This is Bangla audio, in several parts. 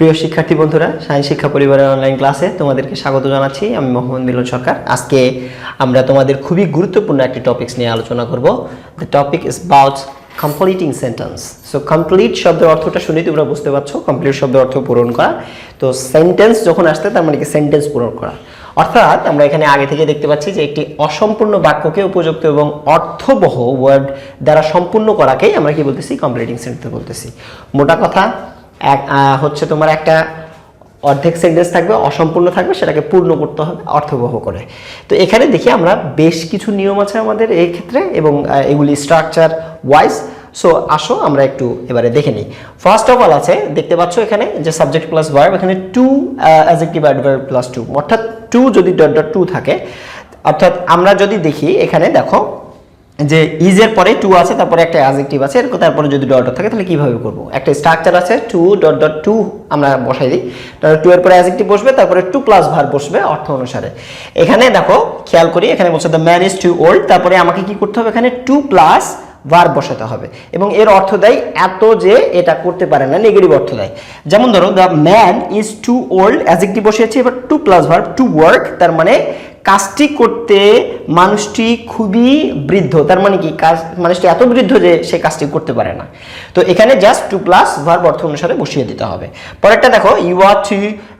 প্রিয় শিক্ষার্থী বন্ধুরা, সায়েন্স শিক্ষা পরিবারের অনলাইন ক্লাসে তোমাদেরকে স্বাগত জানাচ্ছি। আমি মোহাম্মদ মিলন সরকার। আজকে আমরা তোমাদের খুবই গুরুত্বপূর্ণ একটি টপিকস নিয়ে আলোচনা করব। The topic is about completing sentence. So complete শব্দের অর্থটা শুনেই তোমরা বুঝতে পারছো, কমপ্লিট শব্দের অর্থ পূরণ করা। তো সেন্টেন্স যখন আসছে তার মানে কি সেন্টেন্স পূরণ করা, অর্থাৎ আমরা এখানে আগে থেকে দেখতে পাচ্ছি যে একটি অসম্পূর্ণ বাক্যকে উপযুক্ত এবং অর্থবহ ওয়ার্ড দ্বারা সম্পূর্ণ করাকেই আমরা কি বলতেছি, কমপ্লিটিং সেন্টেন্স বলতেছি। মোটা কথা হচ্ছে তোমার একটা অর্ধেক সেন্টেন্স থাকবে, অসম্পূর্ণ থাকবে, সেটাকে পূর্ণ করতে হবে অর্থবহ করে। তো এখানে দেখি আমরা বেশ কিছু নিয়ম আছে আমাদের এই ক্ষেত্রে এবং এগুলি স্ট্রাকচার ওয়াইজ। সো আসো আমরা একটু এবারে দেখে নিই। ফার্স্ট অফ অল আছে, দেখতে পাচ্ছ এখানে যে সাবজেক্ট প্লাস ভার্ব, এখানে to adjective adverb plus to, অর্থাৎ টু যদি ডট ডট টু থাকে, অর্থাৎ আমরা যদি দেখি এখানে দেখো যে ইজের পরে টু আছে, তারপরে একটা অ্যাডজেক্টিভ আছে, তারপরে যদি ডট ডট থাকে তাহলে কিভাবে করব? একটা স্ট্রাকচার আছে, টু ডট ডট টু আমরা বসাই দিই, তাহলে টু এর পরে অ্যাডজেক্টিভ বসবে, তারপরে টু প্লাস ভার্ব বসবে অর্থ অনুসারে। এখানে দেখো খেয়াল করি, এখানে বলছে the man is too old, তারপরে আমাকে কি করতে হবে? এখানে টু প্লাস ভার্ব বসাতে হবে এবং এর অর্থ দেয় এত যে এটা করতে পারে না, নেগেটিভ অর্থ দেয়। যেমন ধরো the man is too old, adjective বসিয়েছি, এবার to plus verb to work, তার মানে কাজটি করতে মানুষটি খুবই বৃদ্ধ। তার মানে কি মানুষটি এত বৃদ্ধ যে সে কাজটি করতে পারে না। তো এখানে জাস্ট টু প্লাস ভার্ব অর্থ অনুসারে বসিয়ে দিতে হবে। পরেরটা দেখো, ইউ আর টু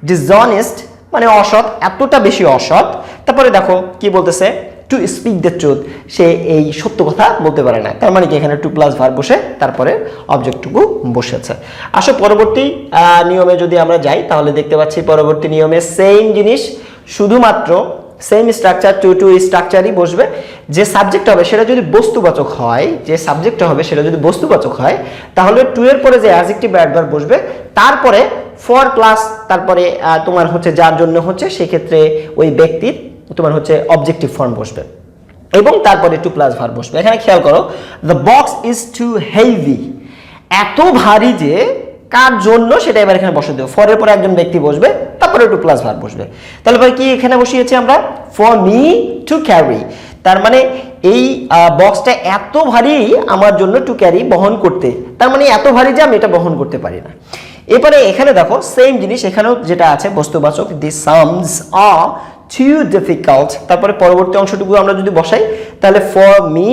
ডিসঅনেস্ট, মানে অসৎ, এতটা বেশি অসৎ। তারপরে দেখো কি বলতেছে, টু স্পিক দ্য ট্রুথ, সে এই সত্য কথা বলতে পারে না। তার মানে কি এখানে টু প্লাস ভার্ব বসে তারপরে অবজেক্টটুকু বসেছে। আসো পরবর্তী নিয়মে যদি আমরা যাই তাহলে দেখতে পাচ্ছি পরবর্তী নিয়মে সেম জিনিস, শুধুমাত্র সেম স্ট্রাকচার, টু টু স্ট্রাকচারই বসবে। যে সাবজেক্ট হবে সেটা যদি বস্তুবাচক হয়, তাহলে টু এর পরে যে অ্যাডজেক্টিভ অ্যাডভার্ব বসবে, তারপরে ফর প্লাস তারপরে তোমার হচ্ছে যার জন্য হচ্ছে সেক্ষেত্রে ওই ব্যক্তির তোমার হচ্ছে অবজেক্টিভ ফর্ম বসবে এবং তারপরে টু প্লাস ভার্ব বসবে। এখানে খেয়াল করো, the box is too heavy, এত ভারী যে কার জন্য সেটা এবার এখানে বসে দেবো। ফরের পরে একজন ব্যক্তি বসবে, তারপরে টু প্লাস ভার্ব বসবে। তাহলে ভাই কি এখানে বসিয়েছি আমরা? ফর মি টু ক্যারি, তার মানে এই বক্সটা এত ভারী আমার জন্য, টু ক্যারি বহন করতে, তার মানে এত ভারী যে আমি এটা বহন করতে পারি না। এরপরে এখানে দেখো সেম জিনিস, এখানেও যেটা আছে বস্তুবাচক, দি সামস আর টু ডিফিকাল্ট, তারপরে পরবর্তী অংশটুকু আমরা যদি বসাই তাহলে ফর মি,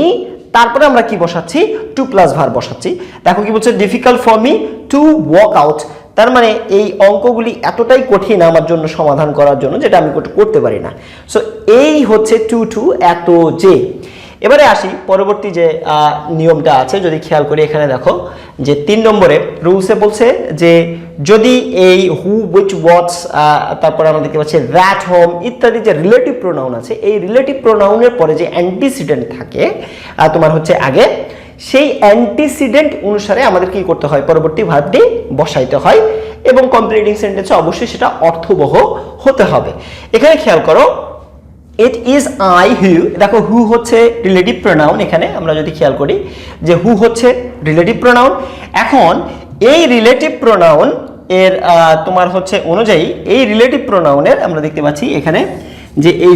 তারপরে আমরা কি বসাচ্ছি? টু প্লাস ভার্ব বসাচ্ছি। দেখো কি বলছে, difficult for me to walk out, তার মানে এই অঙ্কগুলি এতটাই কঠিন আমার জন্য সমাধান করার জন্য যেটা আমি করতে পারি না। সো এই হচ্ছে টু টু এত যে। এবারে আসি পরবর্তী যে নিয়মটা আছে, যদি খেয়াল করি এখানে দেখো যে 3 নম্বরে রুলসে বলছে যে যদি এই হু, উইচ, হোয়াটস, তারপরে আমরা দেখতে পাচ্ছি দ্যাট, হোম ইত্যাদি যে রিলেটিভ প্রোনাউন আছে, এই রিলেটিভ প্রোনাউনের পরে যে অ্যান্টিসিডেন্ট থাকে তোমার হচ্ছে আগে, সেই অ্যান্টিসিডেন্ট অনুসারে আমাদের কি করতে হয়? পরবর্তী ভার্বটি বসাইতে হয় এবং কমপ্লিটিং সেন্টেন্সে অবশ্যই সেটা অর্থবহ হতে হবে। এখানে খেয়াল করো, ইট ইজ আই হু, দেখো হু হচ্ছে রিলেটিভ প্রোনাউন। এখানে আমরা যদি খেয়াল করি যে হু হচ্ছে রিলেটিভ প্রোনাউন। এখন এই রিলেটিভ প্রোনাউন এর তোমার হচ্ছে অনুযায়ী এই রিলেটিভ প্রোনাউনের আমরা দেখতে পাচ্ছি এখানে যে এই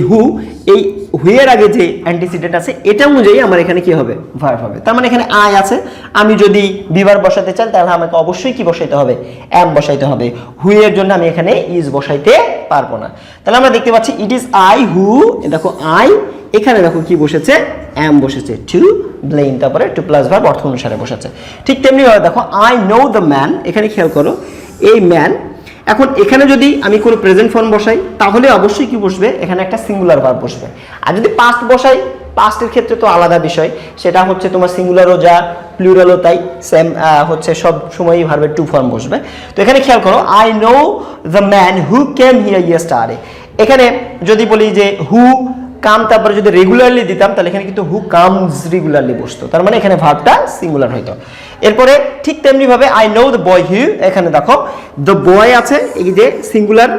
হুয়ের আগে যে অ্যান্টিসিডেন্ট আছে এটা অনুযায়ী আমার এখানে কি হবে? ভার্ব হবে। তার মানে এখানে আই আছে, আমি যদি বিভার বসাতে চাই তাহলে আমাকে অবশ্যই কি বসাইতে হবে? অ্যাম বসাইতে হবে। হুয়ের জন্য আমি এখানে ইজ বসাইতে পারবো না। তাহলে আমরা দেখতে পাচ্ছি ইট ইজ আই হু, দেখো আই, এখানে দেখো কি বসেছে? অ্যাম বসেছে, টু ব্লেম, তারপরে টু প্লাস ভার্ব অর্থ অনুসারে বসেছে। ঠিক তেমনি ভাবে দেখো আই নো দ্য ম্যান, এখানে খেয়াল করো এই ম্যান, এখন এখানে যদি আমি কোনো প্রেজেন্ট ফর্ম বসাই তাহলে অবশ্যই কি বসবে? এখানে একটা সিঙ্গুলার ভার্ব বসবে। আর যদি পাস্ট বসাই, পাস্টের ক্ষেত্রে তো আলাদা বিষয়, সেটা হচ্ছে তোমার সিঙ্গুলারও যা প্লুরালও তাই, সেম হচ্ছে সব সময়ই ভার্বের টু ফর্ম বসবে। তো এখানে খেয়াল করো, I know the man who came here yesterday, এখানে যদি বলি যে হু কাম, তারপরে যদি রেগুলারলি দিতাম তাহলে এখানে কিন্তু হু কামস রেগুলারলি বসতো, তার মানে এখানে ভার্বটা সিঙ্গুলার হইতো। এরপরে ঠিক তেমনি ভাবে আই নো দ্য বয় হু, এখানে দেখো দ্য বয় আছে, এই যে সিঙ্গুলার,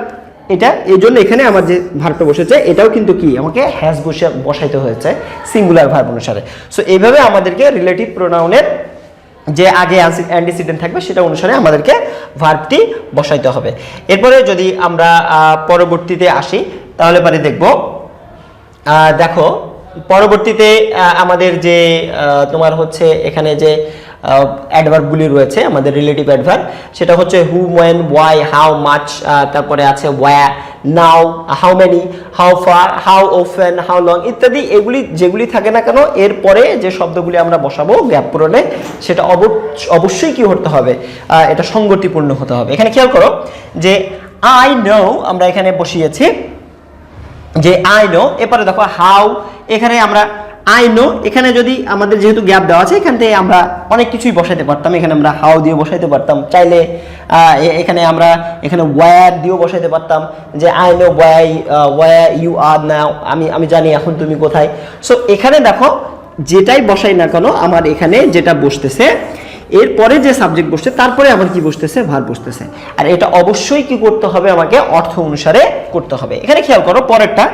এটা এই জন্য এখানে আমার যে ভার্বটা বসেছে এটাও কিন্তু কি আমাকে হ্যাজ বসাইতে হয়েছে সিঙ্গুলার ভার্ব অনুসারে। সো এইভাবে আমাদেরকে রিলেটিভ প্রোনাউনের যে আগে অ্যান্টিসিডেন্ট থাকবে সেটা অনুসারে আমাদেরকে ভার্বটি বসাইতে হবে। এরপরে যদি আমরা পরবর্তীতে আসি তাহলে পরে দেখব, দেখো পরবর্তীতে আমাদের যে তোমার হচ্ছে এখানে যে অ্যাডভার্বগুলি রয়েছে আমাদের রিলেটিভ অ্যাডভার্ব, সেটা হচ্ছে who, when, why, how much, তারপরে আছে where, now, how many, how far, how often, how long ইত্যাদি। এগুলি যেগুলি থাকে না কেন এরপরে যে শব্দগুলি আমরা বসাবো গ্যাপ পূরণে সেটা অবশ্যই কি হতে হবে, এটা সঙ্গতিপূর্ণ হতে হবে। এখানে খেয়াল করো যে আই নো আমরা এখানে বসিয়েছি যে আই নো, এরপরে দেখো হাউ, এখানে আমরা আই নো, এখানে যদি আমাদের যেহেতু গ্যাপ দেওয়া আছে এখান থেকে আমরা অনেক কিছুই বসাইতে পারতাম, এখানে আমরা হাউ দিয়ে বসাইতে পারতাম, চাইলে এখানে আমরা এখানে ওয়্যার দিয়েও বসাইতে পারতাম যে I know where you are now, আমি জানি এখন তুমি কোথায়। সো এখানে দেখো যেটাই বসাই না কেন আমার এখানে যেটা বসতেছে এরপরে যে সাবজেক্ট বসছে তারপরে আবার কি বসতেছে, ভার্ব বসতেছে। আর এটা অবশ্যই কি করতে হবে, আমাকে অর্থ অনুসারে করতে হবে। এখানে খেয়াল করো পরেরটা,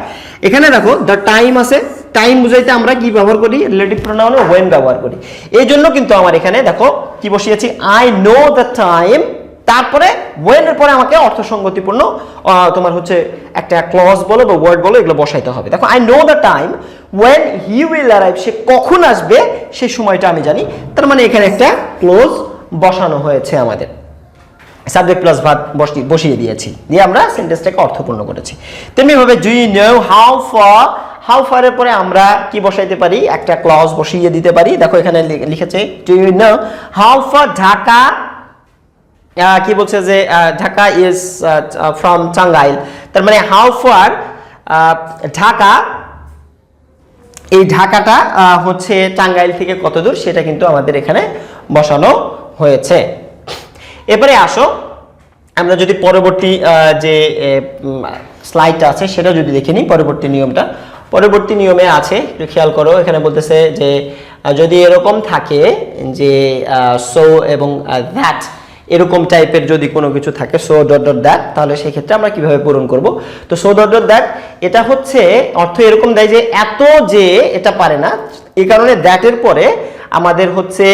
এখানে দেখো দ্য টাইম আছে, টাইম বুঝাইতে আমরা কি ব্যবহার করি, রিলেটিভ প্রোনাউনে ওয়েন ব্যবহার করি। এই জন্য কিন্তু আমার এখানে দেখো কি বসিয়েছি, আই নো দ্য টাইম, তারপরে ওয়েন এর পরে আমাকে অর্থসঙ্গতিপূর্ণ তোমার হচ্ছে একটা ক্লজ বলো বা ওয়ার্ড বলো এগুলো বসাইতে হবে। দেখো I know the time when he will arrive, সে কখন আসবে সেই সময়টা আমি জানি, তার মানে এখানে একটা ক্লোজ বসানো হয়েছে, আমাদের সাবজেক্ট প্লাস ভার্ব বসিয়ে দিয়েছি, দিয়ে আমরা সেন্টেন্সটাকে অর্থপূর্ণ করেছি। তেমনিভাবে do you know how far, how far এর পরে আমরা কি বসাইতে পারি, একটা ক্লজ বসিয়ে দিতে পারি। দেখো এখানে লিখেছে do you know how far Dhaka, কি বলছে যে ঢাকা ইজ ফ্রম টাঙ্গাইল, তার মানে হাউ ফার ঢাকা, এই ঢাকাটা হচ্ছে টাঙ্গাইল থেকে কত দূর সেটা কিন্তু আমাদের এখানে বসানো হয়েছে। এবারে আসো আমরা যদি পরবর্তী যে স্লাইডটা আছে সেটা যদি দেখে নিই, পরবর্তী নিয়মটা, পরবর্তী নিয়মে আছে একটু খেয়াল করো, এখানে বলতেছে যে যদি এরকম থাকে যে সো এবং দ্যাট এরকম টাইপের যদি কোনো কিছু থাকে, সো ডট ডট দ্যাট, তাহলে সেই ক্ষেত্রে আমরা কিভাবে পূরণ করব। তো সো ডট ডট দ্যাট এটা হচ্ছে অর্থ এরকম দেয় যে এত যে এটা পারে না, এই কারণে দ্যাটের পরে আমাদের হচ্ছে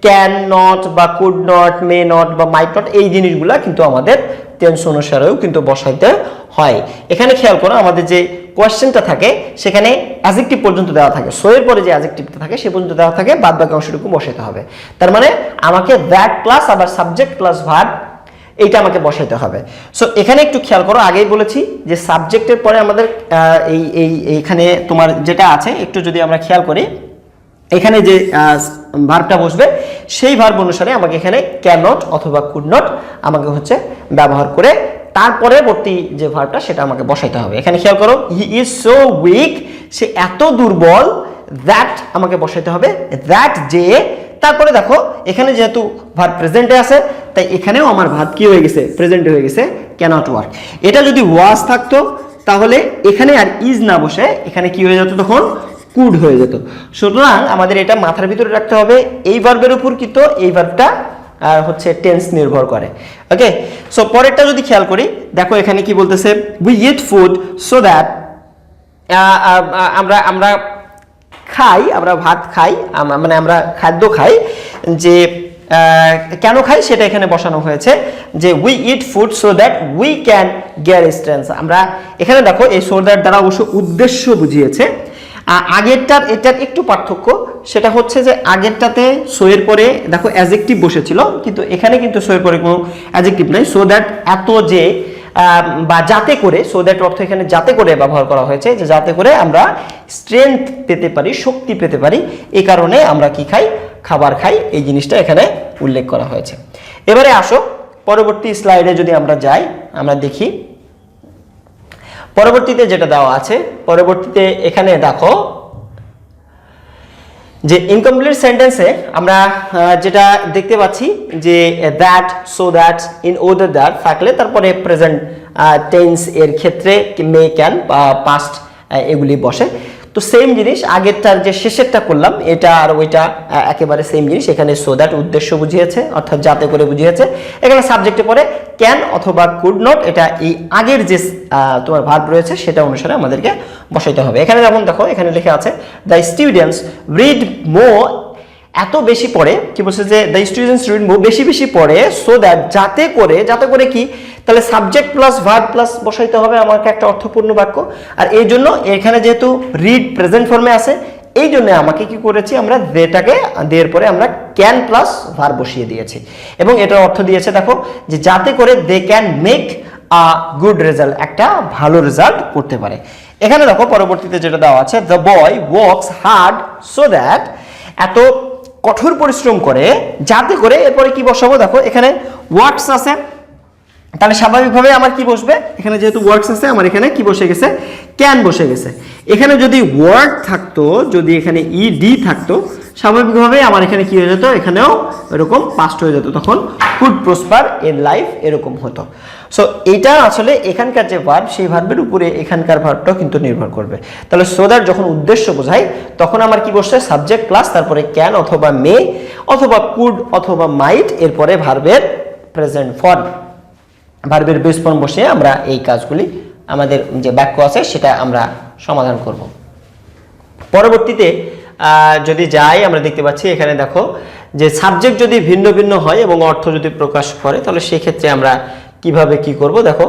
ক্যান নট বা কুড নট, মে নট বা মাইট নট, এই জিনিসগুলা কিন্তু আমাদের টেন্স অনুসারেও কিন্তু বসাইতে হয়। এখানে খেয়াল করো আমাদের যে কোয়েশ্চেনটা থাকে সেখানে অ্যাডজেক্টিভ পর্যন্ত দেওয়া থাকে, সো এর পরে যে অ্যাডজেক্টিভটা থাকে সে পর্যন্ত দেওয়া থাকে, বাদ বাকি অংশটুকু বসাইতে হবে। তার মানে আমাকে দ্যাট প্লাস আবার সাবজেক্ট প্লাস ভার্ব এইটা আমাকে বসাইতে হবে। সো এখানে একটু খেয়াল করো, আগেই বলেছি যে সাবজেক্টের পরে আমাদের এইখানে তোমার যেটা আছে একটু যদি আমরা খেয়াল করি, এখানে যে ভার্বটা বসবে সেই ভার্ব অনুসারে আমাকে এখানে ক্যান নট অথবা কুড নট আমাকে হচ্ছে ব্যবহার করে তার পরবর্তী যে ভার্বটা সেটা আমাকে বসাইতে হবে। এখানে খেয়াল করো হি ইজ সো উইক, সে এত দুর্বল, দ্যাট আমাকে বসাইতে হবে, দ্যাট যে, তারপরে দেখো এখানে যেহেতু ভার্ব প্রেজেন্টে আছে তাই এখানেও আমার ভার্ব কি হয়ে গেছে, প্রেজেন্টে হয়ে গেছে, ক্যানট ওয়ার্ক। এটা যদি ওয়াজ থাকতো তাহলে এখানে আর ইজ না বসে এখানে কি হয়ে যেত, তখন কুড হয়ে যেত। সুতরাং আমাদের এটা মাথার ভিতরে রাখতে হবে, এই ভার্বের উপর কিন্তু এই ভার্বটা হচ্ছে টেন্স নির্ভর করে। ওকে, সো পরেরটা যদি খেয়াল করি, দেখো এখানে কি বলতেছে, we eat food so that, আমরা খাই, আমরা ভাত খাই, মানে আমরা খাদ্য খাই, যে কেন খাই সেটা এখানে বসানো হয়েছে যে we eat food so that we can get strength. আমরা এখানে দেখো এই সো দ্যাট দ্বারা অবশ্য উদ্দেশ্য বুঝিয়েছে, আগেরটার এটার একটু পার্থক্য, সেটা হচ্ছে যে আগেরটাতে সো এর পরে দেখো অ্যাডজেক্টিভ বসেছিল, কিন্তু এখানে কিন্তু সো এর পরে কোনো অ্যাডজেক্টিভ নাই। সো দ্যাট এত যে বা যাতে করে, সো দ্যাট অর্থ এখানে যাতে করে ব্যবহার করা হয়েছে, যে যাতে করে আমরা স্ট্রেংথ পেতে পারি, শক্তি পেতে পারি, এই কারণে আমরা কি খাই, খাবার খাই, এই জিনিসটা এখানে উল্লেখ করা হয়েছে। এবারে আসো পরবর্তী স্লাইডে যদি আমরা যাই, আমরা দেখি পরবর্তীতে যেটা দেওয়া আছে, পরবর্তীতে এখানে দেখো যে ইনকমপ্লিট সেন্টেন্সে আমরা যেটা দেখতে পাচ্ছি যে that, so that, in order that থাকলে তারপরে প্রেজেন্ট টেন্স এর ক্ষেত্রে মে, ক্যান বা পাস্ট এগুলি বসে। তো সেম জিনিস আগেরটার যে শেষেরটা করলাম এটা আর ওইটা একেবারে সেম জিনিস, এখানে সো দ্যাট উদ্দেশ্য বুঝিয়েছে অর্থাৎ যাতে করে বুঝিয়েছে, এখানে সাবজেক্টে পরে ক্যান অথবা কুড নট, এটা এই আগের যে তোমার ভার্ব রয়েছে সেটা অনুসারে আমাদেরকে বসাইতে হবে। এখানে যেমন দেখো এখানে লেখা আছে দ্য স্টুডেন্টস রিড মোর, এত বেশি পড়ে, কি বলছে যে দ্য স্টুডেন্টস রিড মোর, বেশি বেশি পড়ে, সো দ্যাট যাতে করে, যাতে করে কি, তাহলে সাবজেক্ট প্লাস ভার্ব প্লাস বসাইতে হবে আমাকে একটা অর্থপূর্ণ বাক্য। আর এই জন্য এখানে যেহেতু রিড প্রেজেন্ট ফর্মে আছে এই জন্য আমাকে কি করেছি, আমরা দেটাকে দেওয়ার পরে আমরা ক্যান প্লাস ভার্ব বসিয়ে দিয়েছি এবং এটার অর্থ দিয়েছে দেখো যে যাতে করে they can make a good result, একটা ভালো রেজাল্ট করতে পারে। এখানে দেখো পরবর্তীতে যেটা দেওয়া আছে, the boy works hard so that, এত কঠোর পরিশ্রম করে যাতে করে, এরপরে কি বসাবো দেখো এখানে ওয়ার্কস আছে, তাহলে স্বাভাবিকভাবে আমার কি বসবে, এখানে যেহেতু ওয়ার্কস আছে আমার এখানে কি বসে গেছে, ক্যান বসে গেছে। এখানে যদি ওয়ার্ক থাকতো, যদি এখানে ইডি থাকতো, স্বাভাবিকভাবে আমার এখানে কি হয়ে যেত, এখানেও এরকম পাস্ট হয়ে যেত, তখন কুড প্রসপার ইন লাইফ এরকম হতো। সো এটা আসলে এখানকার যে ভার্ব, সেই ভার্বের উপরে এখানকার ভার্বটাও কিন্তু নির্ভর করবে। তাহলে সো দ্যাট যখন উদ্দেশ্য বোঝায় তখন আমার কি বসছে, সাবজেক্ট প্লাস তারপরে ক্যান অথবা মে অথবা কুড অথবা মাইট, এরপরে ভার্বের প্রেজেন্ট ফর্ম, ভার্বের বেস ফর্ম বসে আমরা এই কাজগুলি, আমাদের যে বাক্য আছে সেটা আমরা সমাধান করব। পরবর্তীতে যদি যাই, আমরা দেখতে পাচ্ছি এখানে দেখো যে সাবজেক্ট যদি ভিন্ন ভিন্ন হয় এবং অর্থ যদি প্রকাশ করে, তাহলে সেক্ষেত্রে আমরা কিভাবে কি করব দেখো।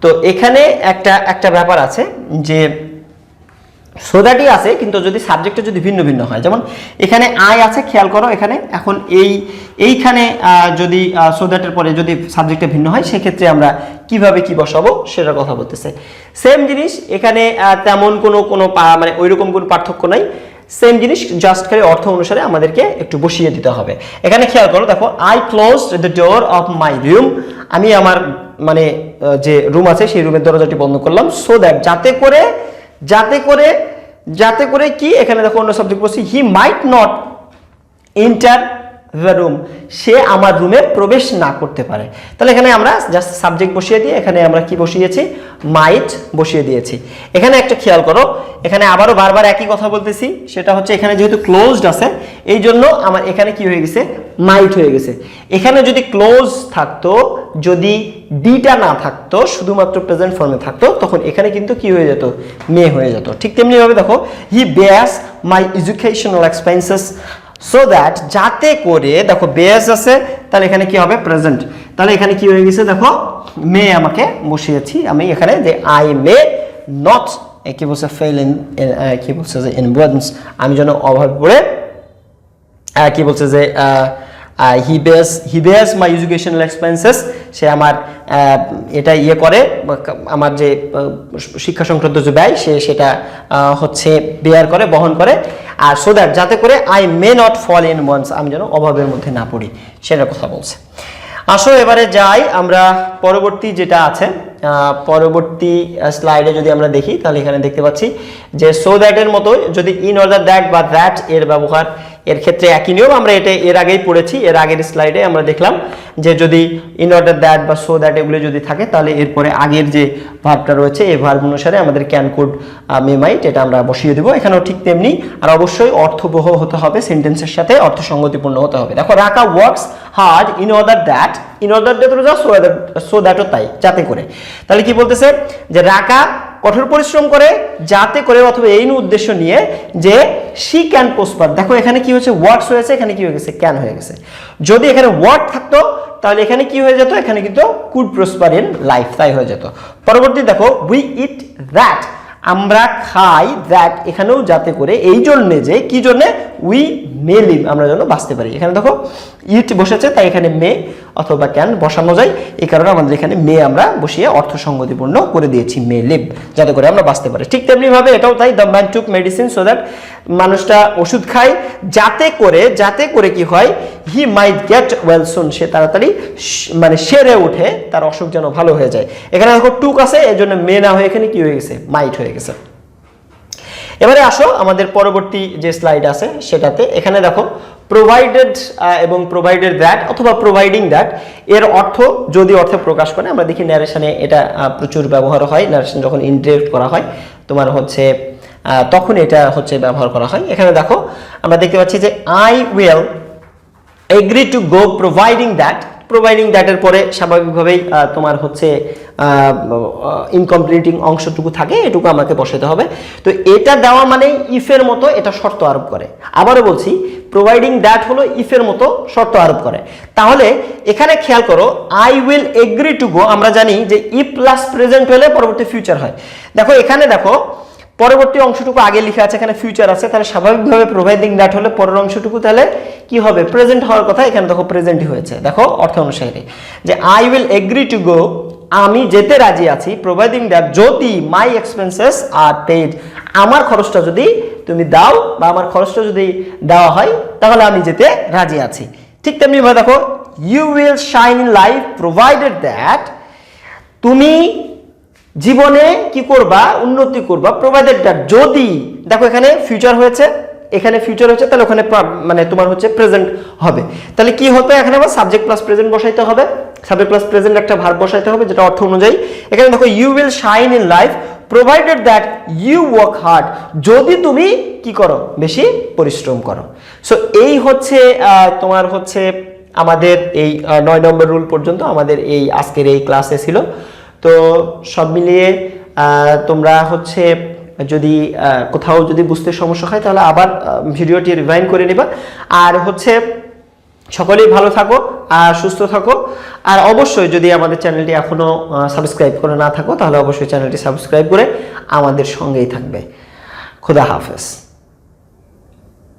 তো এখানে একটা ব্যাপার আছে যে সো দ্যাটই আছে, কিন্তু যদি সাবজেক্টটা যদি ভিন্ন ভিন্ন হয়, যেমন এখানে আই আছে, খেয়াল করো এখানে, এখন এইখানে যদি সো দ্যাটের পরে যদি সাবজেক্টটা ভিন্ন হয়, সেক্ষেত্রে আমরা কিভাবে কি বসাবো সেটার কথা বলতেছে। সেম জিনিস এখানে তেমন কোনো মানে ওইরকম কোনো পার্থক্য নাই, সেম জিনিস, জাস্ট খালি অর্থ অনুসারে আমাদেরকে একটু বসিয়ে দিতে হবে। এখানে খেয়াল করো দেখো, I closed the door of my room, আমি আমার মানে যে রুম আছে সেই রুমের দরজাটি বন্ধ করলাম, সো দ্যাট যাতে করে কি, এখানে দেখো অন্য সাবজেক্ট বলছি, he might not enter the room, সে আমার রুমে প্রবেশ না করতে পারে। তাহলে এখানে আমরা জাস্ট সাবজেক্ট বসিয়ে দিয়ে এখানে আমরা কি বসিয়েছি, মাইট বসিয়ে দিয়েছি। এখানে একটা খেয়াল করো, এখানে আবারও বারবার একই কথা বলতেছি, সেটা হচ্ছে এখানে যেহেতু ক্লোজড আছে এই জন্য আমার এখানে কি হয়ে গেছে, মাইট হয়ে গেছে। এখানে যদি ক্লোজ থাকতো, যদি ডিটা না থাকতো, শুধুমাত্র প্রেজেন্ট ফর্মে থাকতো, তখন এখানে কিন্তু কি হয়ে যেত, মে হয়ে যেত। ঠিক তেমনি ভাবে দেখো, he bears my educational expenses so that, যাতে করে দেখো বেয়ার্স আছে, তাহলে এখানে কি হবে, প্রেজেন্ট, তাহলে এখানে কি হয়ে গেছে দেখো, মে আমাকে বসিয়েছি আমি এখানে, যে আই মে নট, কি বলছে, ফেল ইন, কি বলছে যে ইনভয়েন্স, আমি যেন অভাবে পড়ে, কি বলছে যে হি বেয়ার্স মাই এডুকেশনাল এক্সপেন্সেস, সে আমার এটা করে, আমার যে শিক্ষা সংক্রান্ত যে ব্যয় সেটা হচ্ছে বেয়ার করে, বহন করে, আর সো দ্যাট যাতে করে I may not fall in wants, আমি যেন অভাবের মধ্যে না পড়ি, সেটার কথা বলছে। আসো এবারে যাই আমরা পরবর্তী যেটা আছে, পরবর্তী স্লাইডে যদি আমরা দেখি, তাহলে এখানে দেখতে পাচ্ছি যে সো দ্যাটের মতোই যদি ইন অর্ডার দ্যাট বা দ্যাট এর ব্যবহার, এর ক্ষেত্রে একই নিয়ম, আমরা এটা এর আগেই পড়েছি, এর আগের স্লাইডে আমরা দেখলাম যে যদি ইন অর্ডার দ্যাট বা সো দ্যাট এগুলো যদি থাকে, তাহলে এরপরে আগের যে ভার্বটা রয়েছে এই ভার্ব অনুসারে আমাদের ক্যান, কুড, মে, মাইট এটা আমরা বসিয়ে দেবো। এখানেও ঠিক তেমনি, আর অবশ্যই অর্থবহ হতে হবে, সেন্টেন্সের সাথে অর্থসঙ্গতিপূর্ণ হতে হবে। দেখো, Raka works hard in order that, in order that so দ্যাটও তাই, যাতে করে, তাহলে কি বলতেছে যে রাকা কঠোর পরিশ্রম করে যাতে করে, অথবা এই উদ্দেশ্য নিয়ে যে শি ক্যান প্রসপার, দেখো এখানে কি হয়েছে, ওয়ার্কস হয়েছে, এখানে কি হয়ে গেছে, ক্যান হয়ে গেছে। যদি এখানে ওয়ার্ক থাকতো তাহলে এখানে কি হয়ে যেত, এখানে কিন্তু কুড প্রসপার ইন লাইফ, তাই হয়ে যেত। পরবর্তী দেখো, উই ইট দ্যাট, আমরা খাই, দ্যাট এখানেও যাতে করে, এই জন্যে যে কি জন্যে, উই মে লিভ, আমরা যেন বাঁচতে পারি। এখানে দেখো ইট বসেছে, তাই এখানে মে অথবা ক্যান বসানো যায়, এই কারণে আমাদের এখানে মে আমরা বসিয়ে অর্থসঙ্গতিপূর্ণ করে দিয়েছি, মে লিভ, যাতে করে আমরা বাঁচতে পারি। ঠিক তেমনি ভাবে এটাও তাই, the man took medicine so that, মানুষটা ওষুধ খায় যাতে করে কি হয়, হি মাইট গেট ওয়েল সুন, সে তাড়াতাড়ি মানে সেরে ওঠে, তার অসুখ যেন ভালো হয়ে যায়। এখানে দেখো টুক আছে, এই জন্য মে না হয়ে এখানে কি হয়ে গেছে, মাইট হয়ে গেছে। এবারে আসো আমাদের পরবর্তী যে স্লাইড আছে সেটাতে, এখানে দেখো প্রোভাইডেড এবং প্রোভাইডেড দ্যাট অথবা প্রোভাইডিং দ্যাট এর অর্থ যদি অর্থে প্রকাশ করে, আমরা দেখি ন্যারেশনে এটা প্রচুর ব্যবহার হয়, ন্যারেশন যখন ইন্টারেক্ট করা হয় তোমার হচ্ছে তখন এটা হচ্ছে ব্যবহার করা হয়। এখানে দেখো আমরা দেখতে পাচ্ছি যে I will agree to go providing that, providing দ্যাটের পরে স্বাভাবিকভাবেই তোমার হচ্ছে ইনকমপ্লিটিং অংশটুকু থাকে, এটুকু আমাকে বসাতে হবে। তো এটা দেওয়া মানে ইফের মতো, এটা শর্ত আরোপ করে। আবারও বলছি, প্রোভাইডিং দ্যাট হলো ইফের মতো শর্ত আরোপ করে। তাহলে এখানে খেয়াল করো, আই উইল এগ্রি টু গো, আমরা জানি যে ইফ প্লাস প্রেজেন্ট হলে পরবর্তী ফিউচার হয়। দেখো এখানে দেখো পরবর্তী অংশটুকু আগে লেখা আছে, এখানে ফিউচার আছে, তাহলে স্বাভাবিকভাবে প্রোভাইডিং দ্যাট হলে পরের অংশটুকু তাহলে কি হবে, প্রেজেন্ট হওয়ার কথা, এখানে দেখো প্রেজেন্টই হয়েছে। দেখো অর্থ অনুসারে যে আই উইল এগ্রি টু গো, আমি যেতে রাজি আছি, প্রোভাইডিং দ্যাট যদি মাই এক্সপেন্সেস আর পেইড, আমার খরচটা যদি তুমি দাও বা আমার খরচটা যদি দেওয়া হয় তাহলে আমি যেতে রাজি আছি। ঠিক তেমনি ভাবে দেখো you will shine in life provided that, তুমি জীবনে কি করবা, উন্নতি করবা, প্রোভাইডেড দ্যাট যদি, দেখো এখানে ফিউচার হয়েছে, এখানে ফিউচার হচ্ছে, তাহলে ওখানে মানে তোমার হচ্ছে প্রেজেন্ট হবে। তাহলে কি হতো, এখানে আবার সাবজেক্ট প্লাস প্রেজেন্ট বসাইতে হবে, সাবজেক্ট প্লাস প্রেজেন্ট একটা ভার্ব বসাইতে হবে যেটা অর্থ অনুযায়ী। এখানে দেখো you will shine in life provided that you work hard, যদি তুমি কি করো, বেশি পরিশ্রম করো। সো এই হচ্ছে তোমার হচ্ছে আমাদের এই 9 নম্বর রুল পর্যন্ত আমাদের এই আজকের এই ক্লাসে ছিল। তো সব মিলিয়ে তোমরা হচ্ছে যদি কোথাও যদি বুঝতে সমস্যা হয় তাহলে আবার ভিডিওটি রিভাইন্ড করে নিবা। আর হচ্ছে সকলেই ভালো থাকো আর সুস্থ থাকো। আর অবশ্যই যদি আমাদের চ্যানেলটি এখনো সাবস্ক্রাইব করে না থাকো তাহলে অবশ্যই চ্যানেলটি সাবস্ক্রাইব করে আমাদের সঙ্গেই থাকবে। খুদা হাফেজ।